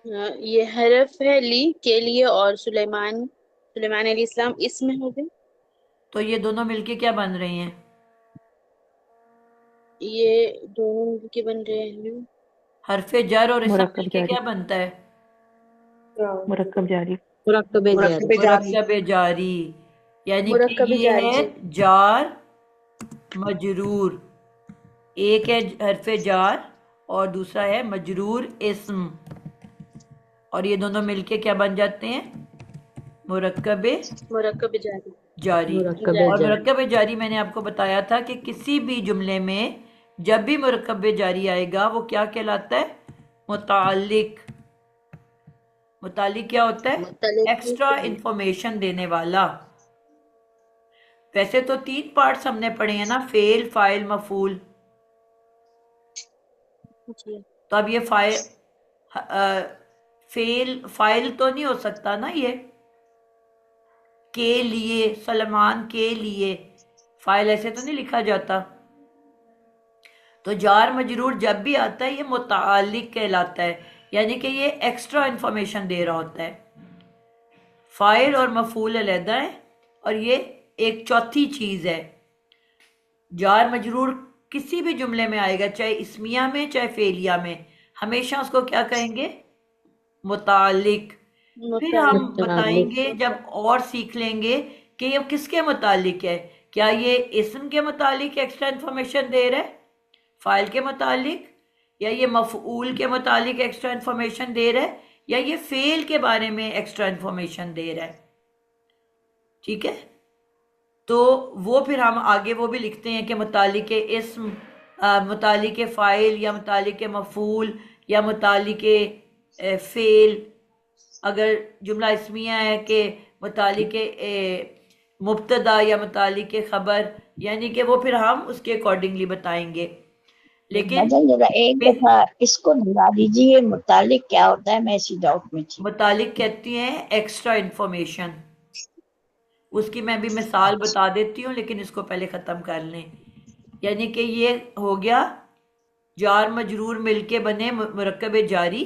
ये हरफ है ली के लिए और सुलेमान अलैहिस्सलाम इसमें हो गए। तो ये दोनों मिलके क्या बन रही हैं? ये दोनों मिलके बन रहे हैं हरफे जर और इसम मुरक्कब मिलके जारी। क्या बनता है? मुरक्कब जारी। मुरक्कब जारी। मुरक्कब जारी। यानी कि मुरक्कब ये जारी है जी। जार मजरूर। एक है हरफे जार और दूसरा है मजरूर इस्म, और ये दोनों मिलके क्या बन जाते हैं? मुरक्कबे मुरक्कब जारी। जारी। और मुरक्कबे जारी मैंने आपको बताया था कि किसी भी जुमले में जब भी मुरक्कबे जारी आएगा वो क्या कहलाता है? मुतालिक। मुतालिक क्या होता है? मुत्तलिक एक्स्ट्रा इंफॉर्मेशन देने वाला। वैसे तो 3 पार्ट्स हमने पढ़े हैं ना, फेल, फाइल, मफूल। जी। तो अब ये फेल फाइल तो नहीं हो सकता ना, ये के लिए, सलमान के लिए, फाइल ऐसे तो नहीं लिखा जाता। तो जार मजरूर जब भी आता है ये मुतालिक कहलाता है, यानी कि ये एक्स्ट्रा इंफॉर्मेशन दे रहा होता है। फाइल और मफूल अलहदा है, और ये एक चौथी चीज है। जार मजरूर किसी भी जुमले में आएगा, चाहे इस्मिया में चाहे फेलिया में, हमेशा उसको क्या कहेंगे? मुतालिक। फिर हम बताएंगे जब और सीख लेंगे कि ये किसके मुतालिक है। क्या ये इस्म के मुतालिक एक्स्ट्रा इंफॉर्मेशन दे रहा है, फाइल के मुतालिक, या ये मफऊल के मुतालिक एक्स्ट्रा इंफॉर्मेशन दे रहा है, या ये फेल के बारे में एक्स्ट्रा इंफॉर्मेशन दे रहा है। ठीक है, तो वो फिर हम आगे वो भी लिखते हैं कि मुतालिक इस्म, मुतालिक फाइल, या मुतालिक मफूल, या मुतालिक फेल। अगर जुमला इस्मिया है कि मुतालिक मुब्तदा या मुतालिक खबर, यानी कि वो फिर हम उसके अकॉर्डिंगली बताएंगे। लेकिन जरा एक दफा इसको दोहरा दीजिए, मुतालिक क्या होता है? मैं इसी डाउट में थी। मुतालिक कहती हैं एक्स्ट्रा इंफॉर्मेशन। उसकी मैं भी मिसाल बता देती हूँ, लेकिन इसको पहले ख़त्म कर लें। यानी कि ये हो गया जार मजरूर मिलके बने मुरक्कब जारी,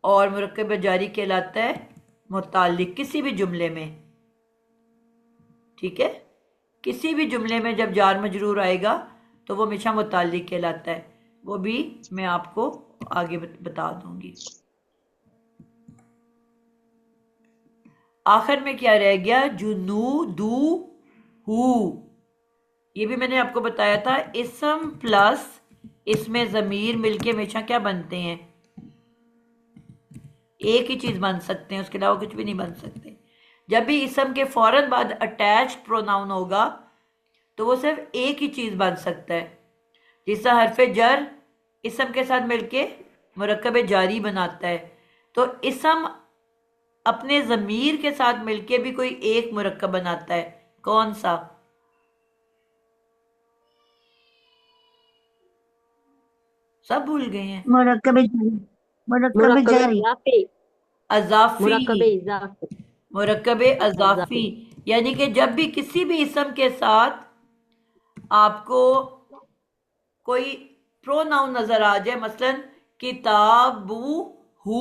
और मुरक्कब जारी कहलाता है मुतालिक किसी भी जुमले में। ठीक है, किसी भी जुमले में जब जार मजरूर आएगा तो वो हमेशा मुतालिक कहलाता है। वो भी मैं आपको आगे बता दूंगी। आखिर में क्या रह गया? जुनूदू हु। ये भी मैंने आपको बताया था, इसम प्लस इसमें ज़मीर मिलके हमेशा क्या बनते हैं? एक ही चीज बन सकते हैं, उसके अलावा कुछ भी नहीं बन सकते। जब भी इसम के फौरन बाद अटैच्ड प्रोनाउन होगा तो वो सिर्फ एक ही चीज बन सकता है। जिसका हरफ जर इसम के साथ मिलके मुरक्कब जारी बनाता है, तो इसम अपने ज़मीर के साथ मिलके भी कोई एक मुरक्कब बनाता है। कौन सा? सब भूल गए हैं? मुरक्कब जारी। अजाफी। मुरक्कब अजाफी, यानी कि जब भी किसी भी इसम के साथ आपको कोई प्रोनाउन नजर आ जाए, मसलन किताबू हु,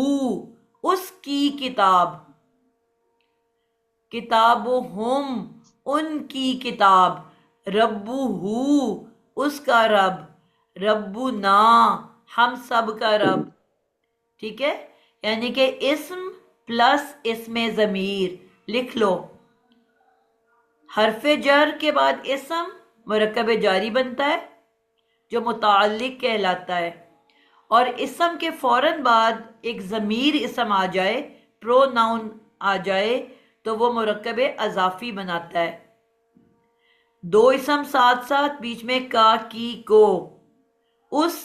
उसकी किताब, किताबु हुम, उनकी किताब, रब्बू हु, उसका रब, रब्बू ना, हम सब का रब। ठीक है, यानी कि इस्म प्लस इसमें ज़मीर लिख लो। हरफ जर के बाद इस्म मुरक्कब जारी बनता है जो मुताल्लिक कहलाता है, और इस्म के फौरन बाद एक ज़मीर इस्म आ जाए, प्रोनाउन आ जाए, तो वो मुरक्कब अजाफी बनाता है। दो इस्म साथ साथ, बीच में का, की, को। उस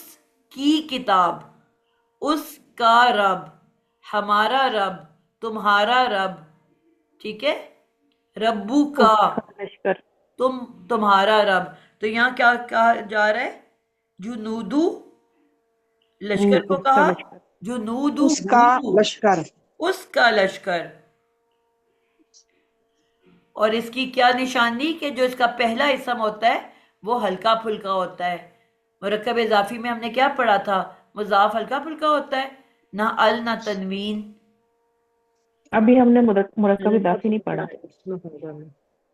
की किताब, उसका रब, हमारा रब, तुम्हारा रब। ठीक है, रब्बू का, लश्कर। तुम्हारा रब। तो यहाँ क्या कहा जा रहा है? जुनूदू, लश्कर को उसका कहा लश्कर। जुनूदू, उसका लश्कर। उसका लश्कर। और इसकी क्या निशानी कि जो इसका पहला इसम होता है वो हल्का फुल्का होता है। मुरक्कब इजाफी में हमने क्या पढ़ा था? मुजाफ हल्का फुल्का होता है, ना अल ना तनवीन। अभी हमने मुरक्कब इजाफी नहीं पढ़ा।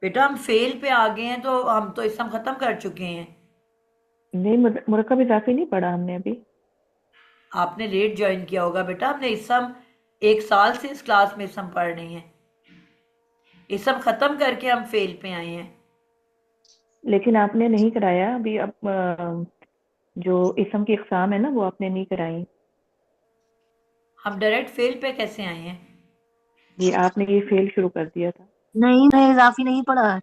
बेटा हम फेल पे आ गए हैं, तो हम तो इसम खत्म कर चुके हैं। नहीं, मुरक्कब इजाफी नहीं पढ़ा हमने अभी। आपने लेट ज्वाइन किया होगा बेटा, हमने इसम 1 साल से इस क्लास में इसम पढ़ रहे हैं। इसम खत्म करके हम फेल पे आए हैं। लेकिन आपने नहीं कराया अभी। अब जो इसम की इकसाम है ना वो आपने नहीं कराई। हम डायरेक्ट फेल पे कैसे आए हैं? जी आपने ये फेल शुरू कर दिया था। नहीं मैं इजाफी नहीं पढ़ा।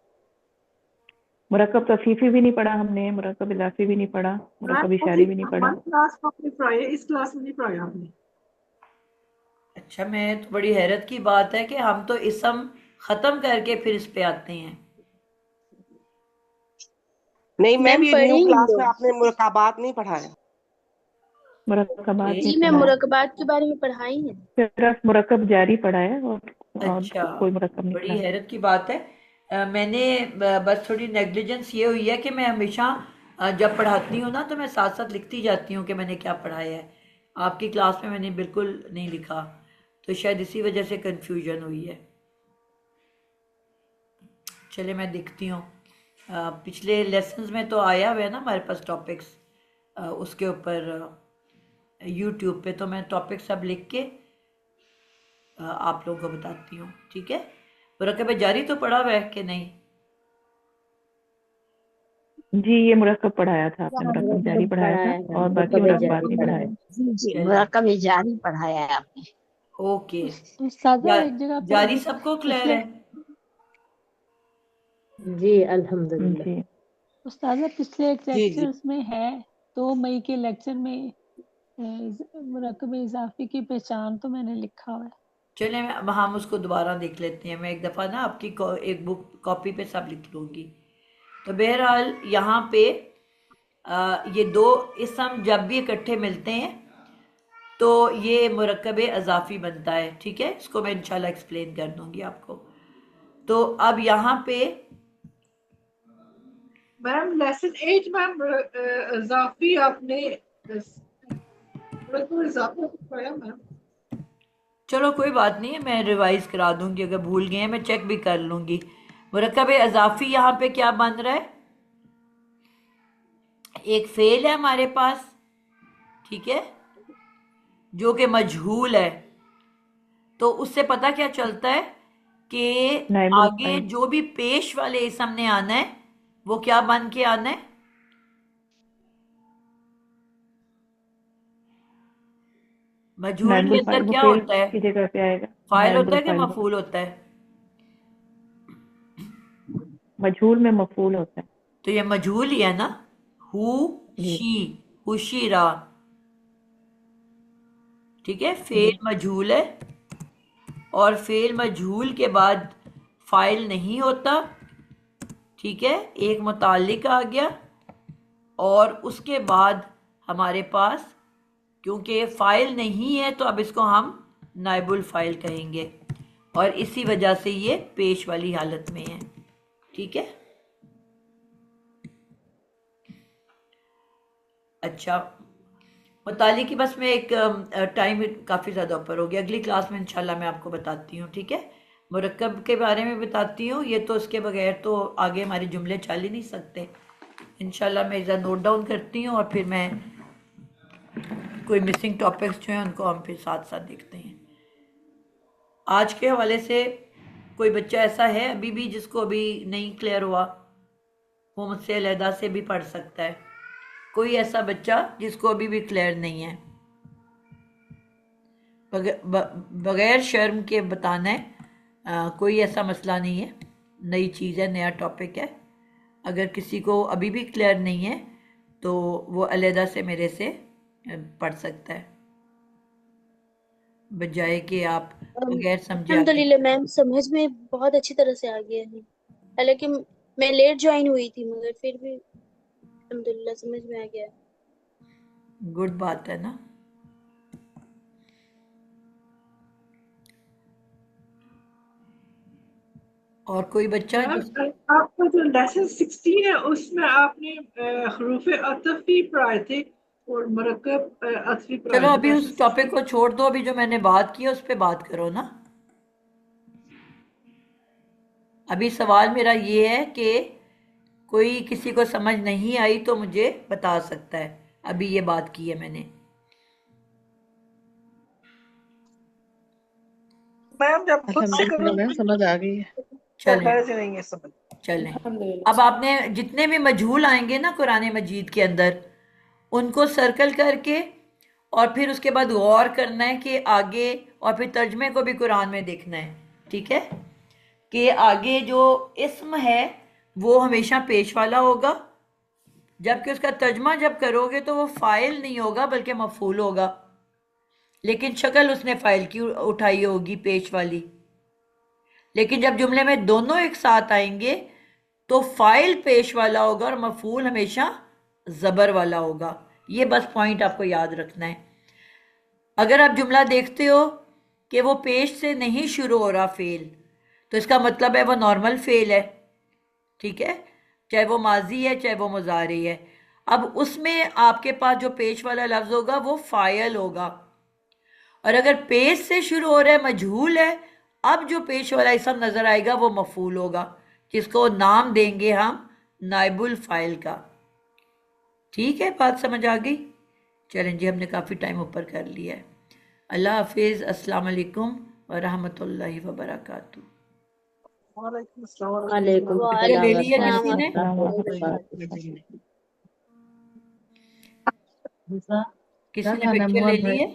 मुरक्कब तफीफी भी नहीं पढ़ा हमने, मुरक्कब इजाफी भी नहीं पढ़ा, मुरक्कब इशारी भी नहीं पढ़ा। क्लास में आपने पढ़ाया, इस क्लास में नहीं पढ़ाया आपने। अच्छा, मैं तो बड़ी हैरत की बात है कि हम तो इसम खत्म करके फिर इस पे आते हैं। नहीं मैम, मैम ये पढ़ी न्यू हम क्लास में लोग। आपने मुरक्काबात नहीं पढ़ाया। मुरक्कबात ओके, नहीं जी मैं पढ़ा है, मुरकबात के बारे में पढ़ाई है। सिर्फ मुरक्कब जारी पढ़ा है और अच्छा, कोई मुरक्कब नहीं बड़ी पढ़ा। हैरत की बात है। मैंने बस थोड़ी नेग्लिजेंस ये हुई है कि मैं हमेशा जब पढ़ाती हूँ ना तो मैं साथ साथ लिखती जाती हूँ कि मैंने क्या पढ़ाया है। आपकी क्लास में मैंने बिल्कुल नहीं लिखा, तो शायद इसी वजह से कंफ्यूजन हुई है। चले मैं देखती हूँ। पिछले लेसन्स में तो आया हुआ है ना हमारे पास टॉपिक्स, उसके ऊपर यूट्यूब पे, तो मैं टॉपिक सब लिख के आप लोगों को बताती हूँ, ठीक है? मुरक्कब जारी तो पढ़ा हुआ है कि नहीं? जी ये मुरक्कब पढ़ाया था आपने, मुरक्कब जारी पढ़ाया था और बाकी मुरक्कबात नहीं पढ़ाया। जी जी चलिए, मुरक्कब जारी पढ़ाया है आपने। ओके। उस्तादा एक जगह पे जारी अभी सबको क्लियर पिछले है? जी अल्हम्दुलिल्लाह। जी उस्तादा पिछले एक जी जी लेक्चर्स में है, 2 मई के लेक्चर में मुरक्कब इजाफी की पहचान तो मैंने लिखा हुआ है। चलिए हम उसको दोबारा देख लेते हैं। मैं एक दफ़ा ना आपकी एक बुक कॉपी पे सब लिख लूँगी। तो बहरहाल यहाँ पे ये दो इसम जब भी इकट्ठे मिलते हैं तो ये मुरक्कब अज़ाफ़ी बनता है, ठीक है? इसको मैं इंशाल्लाह एक्सप्लेन कर दूँगी आपको। तो अब यहाँ पे मैम लेसन 8 मैम इजाफी आपने इजाफा पढ़ाया मैम। चलो कोई बात नहीं है, मैं रिवाइज करा दूंगी, अगर भूल गए हैं मैं चेक भी कर लूँगी। मुरक्कब अज़ाफ़ी यहाँ पे क्या बन रहा है? एक फेल है हमारे पास, ठीक है, जो कि मजहूल है। तो उससे पता क्या चलता है कि नाइबुल आगे फाइल। जो भी पेश वाले इसम ने आना है वो क्या बन के आना है? मजहूल के नाइबुल फाइल अंदर वो क्या फेल होता है? की जगह पे आएगा, फाइल होता नाइबुल है कि फाइल मफूल होता है? मजहूल में मफूल होता है। तो ये मजहूल ही है ना, हु जी शी, हुशीरा, ठीक है? फेल जी मजहूल है और फेल मजहूल के बाद फाइल नहीं होता, ठीक है? एक मुताल्लिक आ गया और उसके बाद हमारे पास, क्योंकि फाइल नहीं है तो अब इसको हम नाइबुल फाइल कहेंगे और इसी वजह से ये पेश वाली हालत में है, ठीक है? अच्छा, मुतालिक की बस मैं एक टाइम काफ़ी ज़्यादा ऊपर हो गया, अगली क्लास में इंशाल्लाह मैं आपको बताती हूँ, ठीक है? मुरक्कब के बारे में बताती हूँ, ये तो उसके बगैर तो आगे हमारे जुमले चल ही नहीं सकते। इंशाल्लाह मैं इधर नोट डाउन करती हूँ और फिर मैं कोई मिसिंग टॉपिक्स जो हैं उनको हम फिर साथ साथ देखते हैं। आज के हवाले से कोई बच्चा ऐसा है अभी भी जिसको अभी नहीं क्लियर हुआ? वो मुझसे अलहदा से भी पढ़ सकता है। कोई ऐसा बच्चा जिसको अभी भी क्लियर नहीं है, बगैर शर्म के बताना है, कोई ऐसा मसला नहीं है, नई चीज़ है, नया टॉपिक है। अगर किसी को अभी भी क्लियर नहीं है तो वो अलहदा से मेरे से पढ़ सकता है, बजाय कि आप बगैर समझे आगे। अल्हम्दुलिल्लाह मैम, समझ में बहुत अच्छी तरह से आ गया है। हालांकि मैं लेट ज्वाइन हुई थी मगर फिर भी अल्हम्दुलिल्लाह समझ में आ गया। गुड बात है ना। और कोई बच्चा मैम जिस आपका जो लेसन 16 है उसमें आपने हरूफ अतफी पढ़ाए थे और मुरक्कब अतफी चलो पढ़ाए थे अभी लेसन उस टॉपिक 16। को छोड़ दो, अभी जो मैंने बात की है उस पर बात करो ना। अभी सवाल मेरा ये है कि कोई किसी को समझ नहीं आई तो मुझे बता सकता है, अभी ये बात की है मैंने। मैम जब खुद से अल्हम्दुलिल्लाह मैम, करोगे समझ आ गई है। तो चलें हर्ज नहीं है समझ। चलें। अल्हम्दुलिल्लाह। अब आपने जितने भी मजहूल आएंगे ना कुरान मजीद के अंदर, उनको सर्कल करके और फिर उसके बाद गौर करना है कि आगे, और फिर तर्जमे को भी कुरान में देखना है, ठीक है, कि आगे जो इस्म है वो हमेशा पेश वाला होगा, जबकि उसका तर्जमा जब करोगे तो वो फाइल नहीं होगा बल्कि मफूल होगा, लेकिन शक्ल उसने फाइल की उठाई होगी, पेश वाली। लेकिन जब जुमले में दोनों एक साथ आएंगे तो फाइल पेश वाला होगा और मफूल हमेशा ज़बर वाला होगा। ये बस पॉइंट आपको याद रखना है। अगर आप जुमला देखते हो कि वो पेश से नहीं शुरू हो रहा फेल, तो इसका मतलब है वो नॉर्मल फेल है, ठीक है, चाहे वो माजी है चाहे वो मुजारी है। अब उसमें आपके पास जो पेश वाला लफ्ज़ होगा वो फाइल होगा, और अगर पेश से शुरू हो रहा है, मजहूल है, अब जो पेश वाला इसम नज़र आएगा वो मफूल होगा, जिसको नाम देंगे हम नाइबुल फाइल का। ठीक है, बात समझ आ गई? चलें जी, हमने काफ़ी टाइम ऊपर कर लिया है। अल्लाह हाफिज़, अस्सलाम वालेकुम व रहमतुल्लाहि व बरकातहू। वालेकुम अस्सलाम। वालेकुम पिक्चर ले लिया अस्सलाम किसी ने? किसी ने पिक्चर ले ली है?